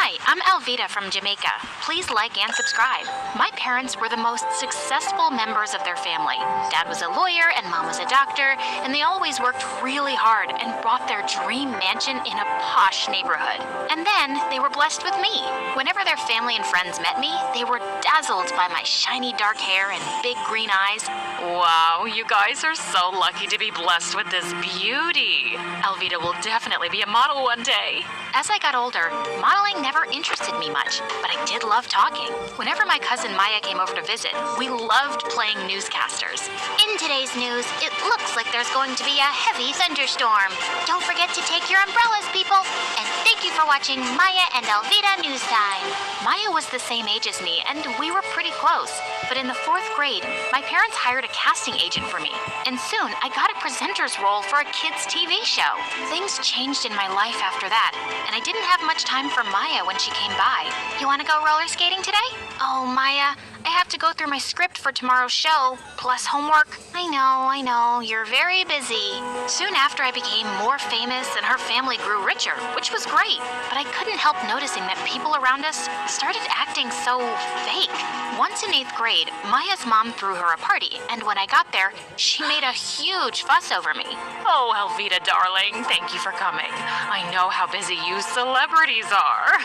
Hi, I'm Alvita from Jamaica. Please like and subscribe. My parents were the most successful members of their family. Dad was a lawyer and Mom was a doctor, and they always worked really hard and bought their dream mansion in a posh neighborhood. And then they were blessed with me. Whenever their family and friends met me, they were dazzled by my shiny dark hair and big green eyes. Wow, you guys are so lucky to be blessed with this beauty. Alvita will definitely be a model one day. As I got older, modeling never interested me much, but I did love talking. Whenever my cousin Maya came over to visit, we loved playing newscasters. In today's news, it looks like there's going to be a heavy thunderstorm. Don't forget to take your umbrellas, people. And thank you for watching Maya and Alvita News Time. Maya was the same age as me, and we were pretty close. But in the 4th grade, my parents hired a casting agent for me. And soon, I got a presenter's role for a kids' TV show. Things changed in my life after that, and I didn't have much time for Maya when she came by. You want to go roller skating today? Oh, Maya, I have to go through my script for tomorrow's show, plus homework. I know, you're very busy. Soon after, I became more famous and her family grew richer, which was great. But I couldn't help noticing that people around us started acting so fake. Once in 8th grade, Maya's mom threw her a party, and when I got there, she made a huge fuss over me. Oh, Alvita, darling, thank you for coming. I know how busy you celebrities are.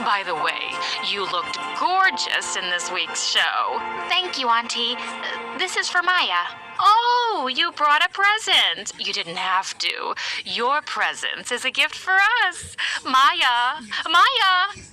By the way, you looked gorgeous in this week's show. Thank you, Auntie. This is for Maya. Oh, you brought a present. You didn't have to. Your presence is a gift for us. Maya!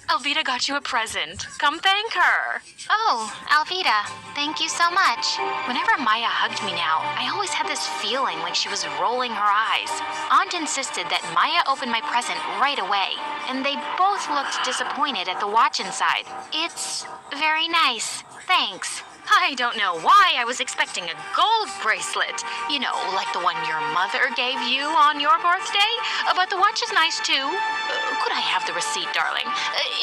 Alvita got you a present. Come thank her. Oh, Alvita, thank you so much. Whenever Maya hugged me now, I always had this feeling like she was rolling her eyes. Aunt insisted that Maya open my present right away, and they both looked disappointed at the watch inside. It's very nice. Thanks. I don't know why I was expecting a gold bracelet. You know, like the one your mother gave you on your birthday. But the watch is nice too. Could I have the receipt, darling?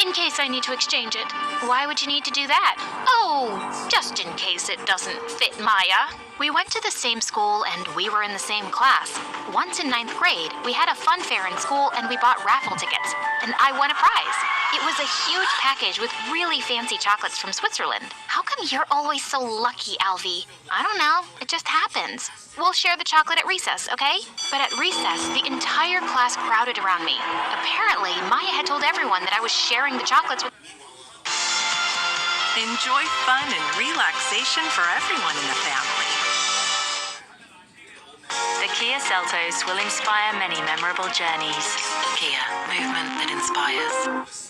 In case I need to exchange it. Why would you need to do that? Oh, just in case it doesn't fit Maya. We went to the same school and we were in the same class. Once in 9th grade, we had a fun fair in school and we bought raffle tickets. And I won a prize. It was a huge package with really fancy chocolates from Switzerland. How come you're always so lucky, Alvy? I don't know. It just happens. We'll share the chocolate at recess, okay? But at recess, the entire class crowded around me. Apparently, Maya had told everyone that I was sharing the chocolates with... Enjoy fun and relaxation for everyone in the family. The Kia Seltos will inspire many memorable journeys. Kia, movement that inspires.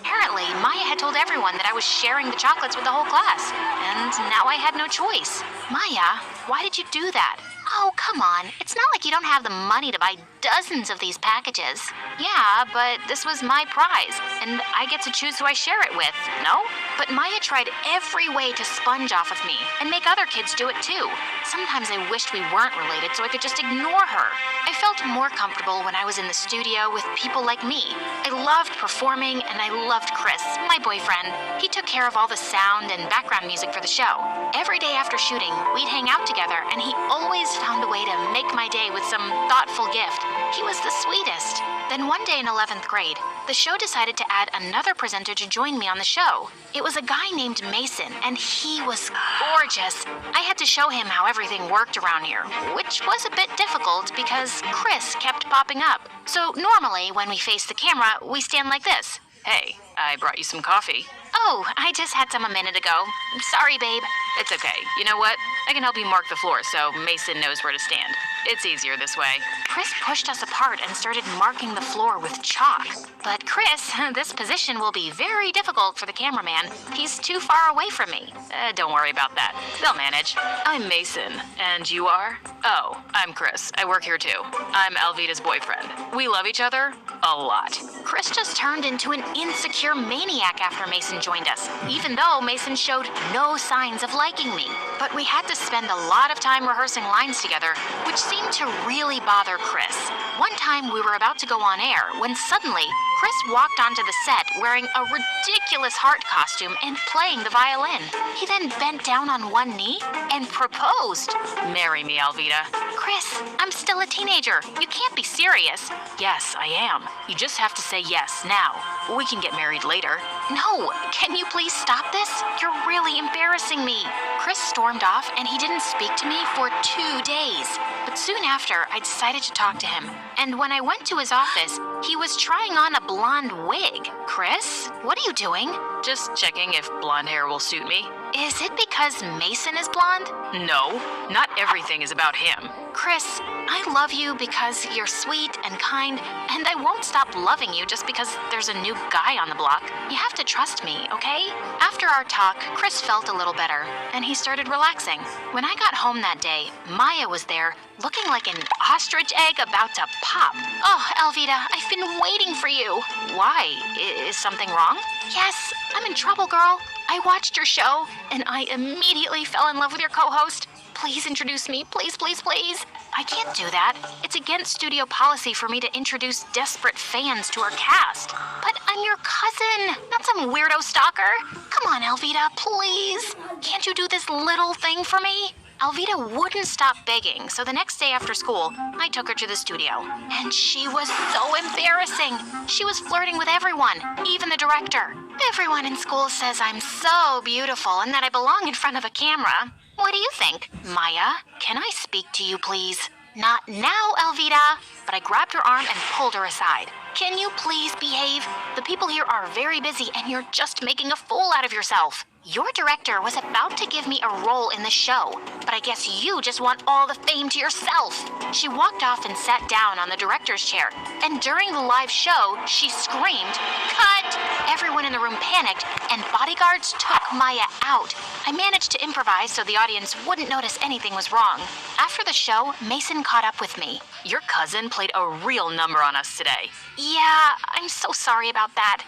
Apparently, Maya had told everyone that I was sharing the chocolates with the whole class. And now I had no choice. Maya, why did you do that? Oh, come on. It's not like you don't have the money to buy dozens of these packages. Yeah, but this was my prize, and I get to choose who I share it with, no? But Maya tried every way to sponge off of me and make other kids do it too. Sometimes I wished we weren't related so I could just ignore her. I felt more comfortable when I was in the studio with people like me. I loved performing, and I loved Chris, my boyfriend. He took care of all the sound and background music for the show. Every day after shooting, we'd hang out together, and he always found a way to make my day with some thoughtful gift. He was the sweetest. Then one day in 11th grade, the show decided to add another presenter to join me on the show. It was a guy named Mason, and he was gorgeous. I had to show him how everything worked around here, which was a bit difficult because Chris kept popping up. So normally, when we face the camera, we stand like this. Hey, I brought you some coffee. Oh, I just had some a minute ago. Sorry, babe. It's okay. You know what? I can help you mark the floor so Mason knows where to stand. It's easier this way. Chris pushed us apart and started marking the floor with chalk. But Chris, this position will be very difficult for the cameraman. He's too far away from me. Don't worry about that. They'll manage. I'm Mason. And you are? Oh, I'm Chris. I work here too. I'm Alvita's boyfriend. We love each other a lot. Chris just turned into an insecure maniac after Mason joined us, even though Mason showed no signs of liking me. But we had to spend a lot of time rehearsing lines together, which seemed to really bother Chris. One time we were about to go on air when suddenly Chris walked onto the set wearing a ridiculous heart costume and playing the violin. He then bent down on one knee and proposed. Marry me, Alvida. Chris, I'm still a teenager. You can't be serious. Yes, I am. You just have to say yes now. We can get married later. No, can you please stop this? You're really embarrassing me. Chris stormed off and he didn't speak to me for 2 days. But soon after, I decided to talk to him. And when I went to his office, he was trying on a blonde wig. Chris, what are you doing? Just checking if blonde hair will suit me. Is it because Mason is blonde? No, not everything is about him. Chris, I love you because you're sweet and kind, and I won't stop loving you just because there's a new guy on the block. You have to trust me, okay? After our talk, Chris felt a little better, and he started relaxing. When I got home that day, Maya was there, looking like an ostrich egg about to pop. Oh, Alvida, I've been waiting for you. Why? Is something wrong? Yes, I'm in trouble, girl. I watched your show, and I immediately fell in love with your co-host. Please introduce me, please, please, please. I can't do that. It's against studio policy for me to introduce desperate fans to our cast. But I'm your cousin, not some weirdo stalker. Come on, Alvida, please. Can't you do this little thing for me? Alvida wouldn't stop begging, so the next day after school, I took her to the studio. And she was so embarrassing. She was flirting with everyone, even the director. Everyone in school says I'm so beautiful and that I belong in front of a camera. What do you think? Maya, can I speak to you, please? Not now, Alvida. But I grabbed her arm and pulled her aside. Can you please behave? The people here are very busy and you're just making a fool out of yourself. Your director was about to give me a role in the show, but I guess you just want all the fame to yourself. She walked off and sat down on the director's chair, and during the live show, she screamed, "Cut!" Everyone in the room panicked, and bodyguards took Maya out. I managed to improvise so the audience wouldn't notice anything was wrong. After the show, Mason caught up with me. Your cousin played a real number on us today. Yeah, I'm so sorry about that.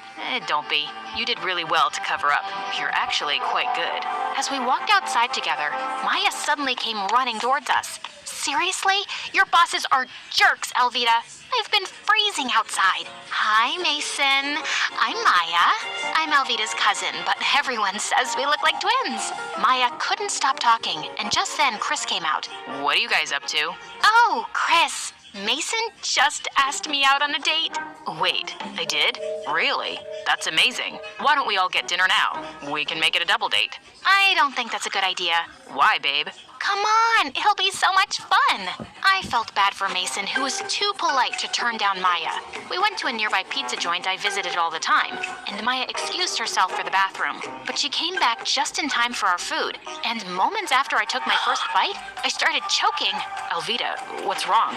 Don't be. You did really well to cover up. You're actually quite good. As we walked outside together, Maya suddenly came running towards us. Seriously? Your bosses are jerks, Alvida. I've been freezing outside. Hi, Mason. I'm Maya. I'm Alvida's cousin, but everyone says we look like twins. Maya couldn't stop talking, and just then Chris came out. What are you guys up to? Oh, Chris. Mason just asked me out on a date. Wait, they did? Really? That's amazing. Why don't we all get dinner now? We can make it a double date. I don't think that's a good idea. Why, babe? Come on, it'll be so much fun. I felt bad for Mason, who was too polite to turn down Maya. We went to a nearby pizza joint I visited all the time, and Maya excused herself for the bathroom. But she came back just in time for our food, and moments after I took my first bite, I started choking. Alvida, what's wrong?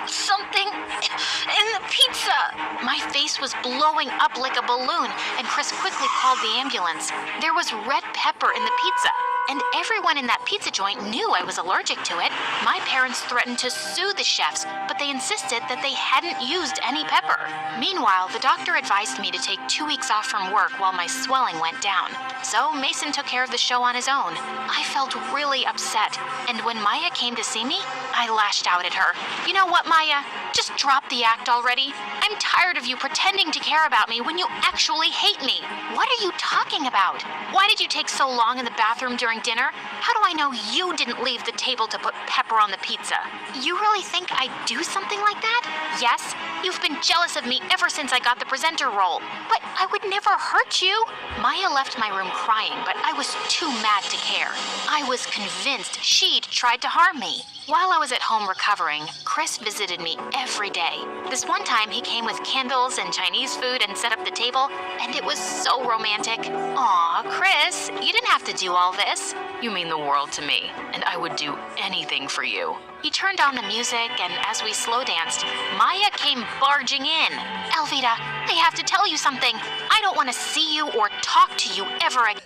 Something in the pizza. My face was blowing up like a balloon, and Chris quickly called the ambulance. There was red pepper in the pizza, and everyone in that pizza joint knew I was allergic to it. My parents threatened to sue the chefs, but they insisted that they hadn't used any pepper. Meanwhile, the doctor advised me to take 2 weeks off from work while my swelling went down. So Mason took care of the show on his own. I felt really upset, and when Maya came to see me, I lashed out at her. You know what, Maya? Just drop the act already. I'm tired of you pretending to care about me when you actually hate me. What are you talking about? Why did you take so long in the bathroom during dinner? How do I know you didn't leave the table to put pepper on the pizza? You really think I'd do something like that? Yes, you've been jealous of me ever since I got the presenter role. But I would never hurt you. Maya left my room crying, but I was too mad to care. I was convinced she'd tried to harm me. While I was at home recovering, Chris visited me every day. This one time he came with candles and Chinese food and set up the table, and it was so romantic. Aw, Chris, you didn't have to do all this. You mean the world to me, and I would do anything for you. He turned on the music, and as we slow danced, Maya came barging in. Alvida, I have to tell you something. I don't want to see you or talk to you ever again.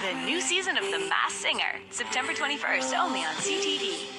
The new season of The Masked Singer, September 21st, only on CTV.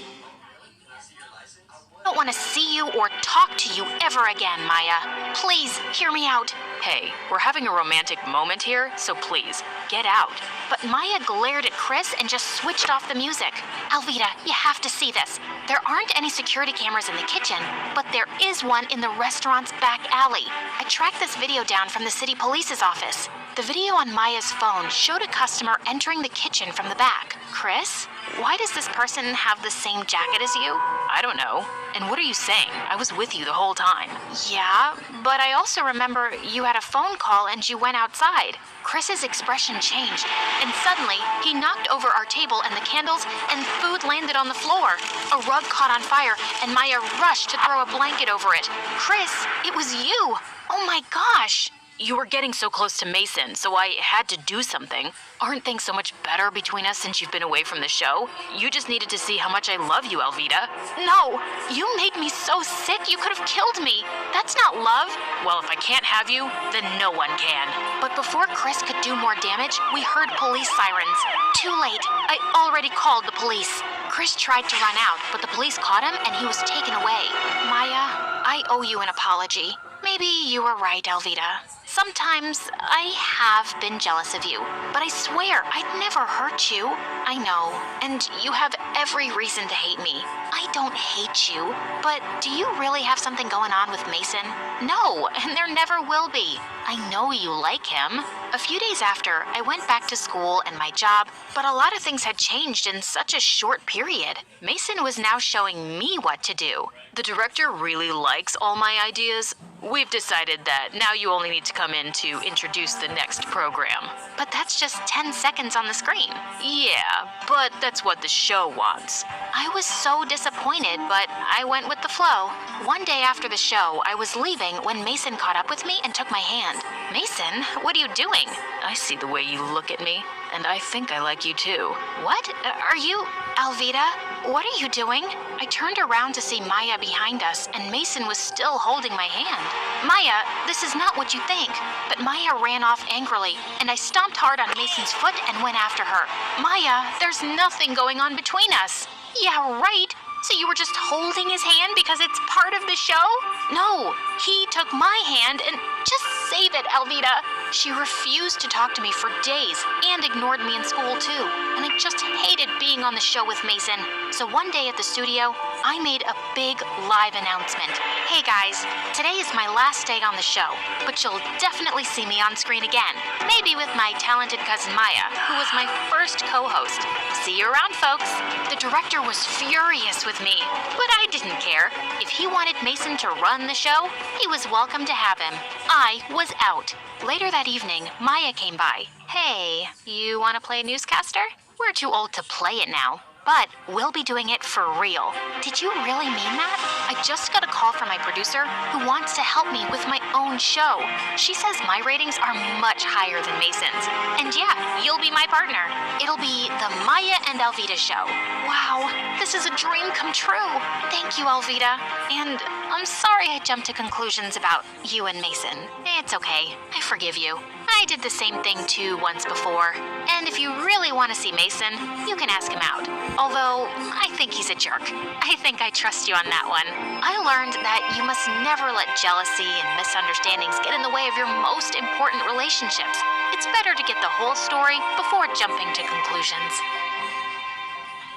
I don't want to see you or talk to you ever again, Maya. Please, hear me out. Hey, we're having a romantic moment here, so please, get out. But Maya glared at Chris and just switched off the music. Alvita, you have to see this. There aren't any security cameras in the kitchen, but there is one in the restaurant's back alley. I tracked this video down from the city police's office. The video on Maya's phone showed a customer entering the kitchen from the back. Chris, why does this person have the same jacket as you? I don't know. And what are you saying? I was with you the whole time. Yeah, but I also remember you had a phone call and you went outside. Chris's expression changed, and suddenly he knocked over our table and the candles, and food landed on the floor. A rug caught on fire, and Maya rushed to throw a blanket over it. Chris, it was you! Oh my gosh! You were getting so close to Mason, so I had to do something. Aren't things so much better between us since you've been away from the show? You just needed to see how much I love you, Alvita. No, you made me so sick you could have killed me. That's not love. Well, if I can't have you, then no one can. But before Chris could do more damage, we heard police sirens. Too late. I already called the police. Chris tried to run out, but the police caught him and he was taken away. Maya, I owe you an apology. Maybe you were right, Alvita. Sometimes I have been jealous of you, but I swear I'd never hurt you. I know, and you have every reason to hate me. I don't hate you, but do you really have something going on with Mason? No, and there never will be. I know you like him. A few days after, I went back to school and my job, but a lot of things had changed in such a short period. Mason was now showing me what to do. The director really likes all my ideas. We've decided that now you only need to come in to introduce the next program. But that's just 10 seconds on the screen. Yeah, but that's what the show wants. I was so disappointed, but I went with the flow. One day after the show, I was leaving when Mason caught up with me and took my hand. Mason, what are you doing? I see the way you look at me, and I think I like you too. What? Are you... Alvita, what are you doing? I turned around to see Maya behind us, and Mason was still holding my hand. Maya, this is not what you think. But Maya ran off angrily, and I stomped hard on Mason's foot and went after her. Maya, there's nothing going on between us. Yeah, right. So you were just holding his hand because it's part of the show? No, he took my hand and just save it, Alvita. She refused to talk to me for days and ignored me in school too. And I just hated being on the show with Mason. So one day at the studio, I made a big live announcement. Hey guys, today is my last day on the show, but you'll definitely see me on screen again. Maybe with my talented cousin Maya, who was my first co-host. See you around, folks. The director was furious with me, but I didn't care. If he wanted Mason to run the show, he was welcome to have him. I was out. Later that evening, Maya came by. Hey, you want to play a newscaster? We're too old to play it now, but we'll be doing it for real. Did you really mean that? I just got a call from my producer who wants to help me with my own show. She says my ratings are much higher than Mason's. And yeah, you'll be my partner. It'll be the Maya and Alvita show. Wow, this is a dream come true. Thank you, Alvita. And I'm sorry I jumped to conclusions about you and Mason. It's okay. I forgive you. I did the same thing too once before. And if you really want to see Mason, you can ask him out. Although, I think he's a jerk. I think I trust you on that one. I learned that you must never let jealousy and misunderstandings get in the way of your most important relationships. It's better to get the whole story before jumping to conclusions.